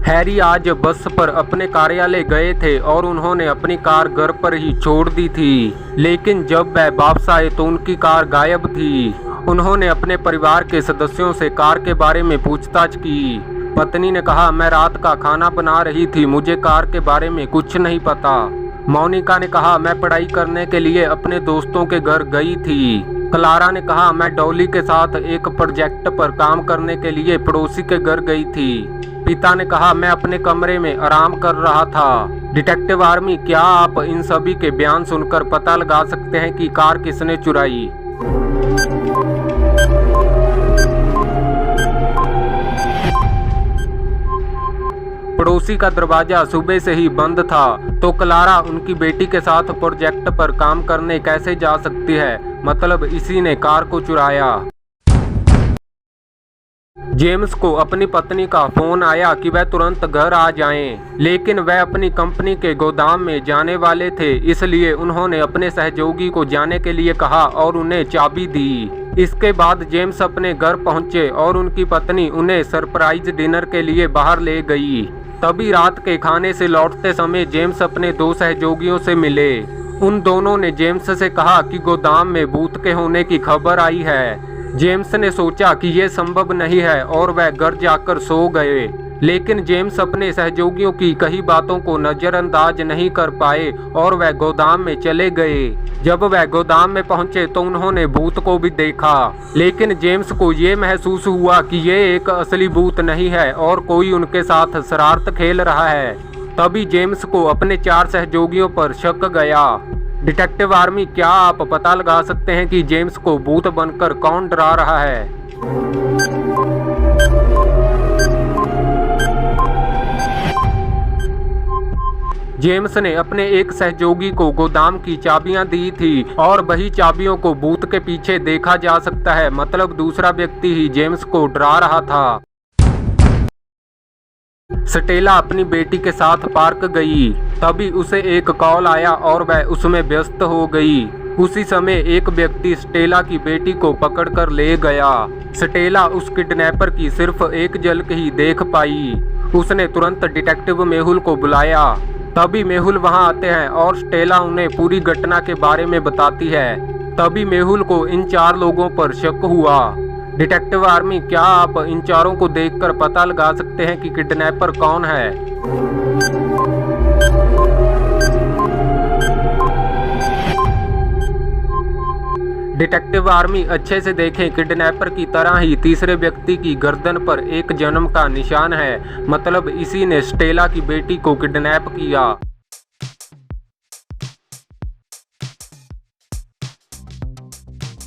Harry आज बस पर अपने कार्यालय गए थे और उन्होंने अपनी कार घर पर ही छोड़ दी थी, लेकिन जब वह वापस आए तो उनकी कार गायब थी। उन्होंने अपने परिवार के सदस्यों से कार के बारे में पूछताछ की। पत्नी ने कहा, मैं रात का खाना बना रही थी, मुझे कार के बारे में कुछ नहीं पता। मोनिका ने कहा, मैं पढ़ाई करने के लिए अपने दोस्तों के घर गई थी। क्लारा ने कहा, मैं डॉली के साथ एक प्रोजेक्ट पर काम करने के लिए पड़ोसी के घर गई थी। पिता ने कहा, मैं अपने कमरे में आराम कर रहा था। डिटेक्टिव आर्मी, क्या आप इन सभी के बयान सुनकर पता लगा सकते हैं कि कार किसने चुराई? पड़ोसी का दरवाजा सुबह से ही बंद था, तो क्लारा उनकी बेटी के साथ प्रोजेक्ट पर काम करने कैसे जा सकती है? मतलब इसी ने कार को चुराया। जेम्स को अपनी पत्नी का फोन आया कि वह तुरंत घर आ जाएं, लेकिन वह अपनी कंपनी के गोदाम में जाने वाले थे, इसलिए उन्होंने अपने सहयोगी को जाने के लिए कहा और उन्हें चाबी दी। इसके बाद जेम्स अपने घर पहुंचे और उनकी पत्नी उन्हें सरप्राइज डिनर के लिए बाहर ले गई। तभी रात के खाने से लौटते समय जेम्स अपने दो सहयोगियों से मिले। उन दोनों ने जेम्स से कहा कि गोदाम में भूत के होने की खबर आई है। जेम्स ने सोचा कि यह संभव नहीं है और वह घर जाकर सो गए, लेकिन जेम्स अपने सहयोगियों की कही बातों को नजरअंदाज नहीं कर पाए और वह गोदाम में चले गए। जब वह गोदाम में पहुंचे तो उन्होंने भूत को भी देखा, लेकिन जेम्स को ये महसूस हुआ कि ये एक असली भूत नहीं है और कोई उनके साथ शरारत खेल रहा है। तभी जेम्स को अपने 4 सहयोगियों पर शक गया। डिटेक्टिव आर्मी, क्या आप पता लगा सकते हैं कि जेम्स को भूत बनकर कौन डरा रहा है? जेम्स ने अपने एक सहयोगी को गोदाम की चाबियां दी थी और वही चाबियों को भूत के पीछे देखा जा सकता है, मतलब दूसरा व्यक्ति ही जेम्स को डरा रहा था। स्टेला अपनी बेटी के साथ पार्क गई, तभी उसे एक कॉल आया और वह उसमें व्यस्त हो गई। उसी समय एक व्यक्ति स्टेला की बेटी को पकड़कर ले गया। स्टेला उस किडनैपर की सिर्फ एक झलक ही देख पाई। उसने तुरंत डिटेक्टिव मेहुल को बुलाया। तभी मेहुल वहां आते हैं और स्टेला उन्हें पूरी घटना के बारे में बताती है। तभी मेहुल को इन 4 लोगों पर शक हुआ। डिटेक्टिव आर्मी, क्या आप इन 4 को देखकर पता लगा सकते हैं कि किडनैपर कौन है? डिटेक्टिव आर्मी, अच्छे से देखें, किडनैपर की तरह ही तीसरे व्यक्ति की गर्दन पर एक जन्म का निशान है, मतलब इसी ने स्टेला की बेटी को किडनैप किया।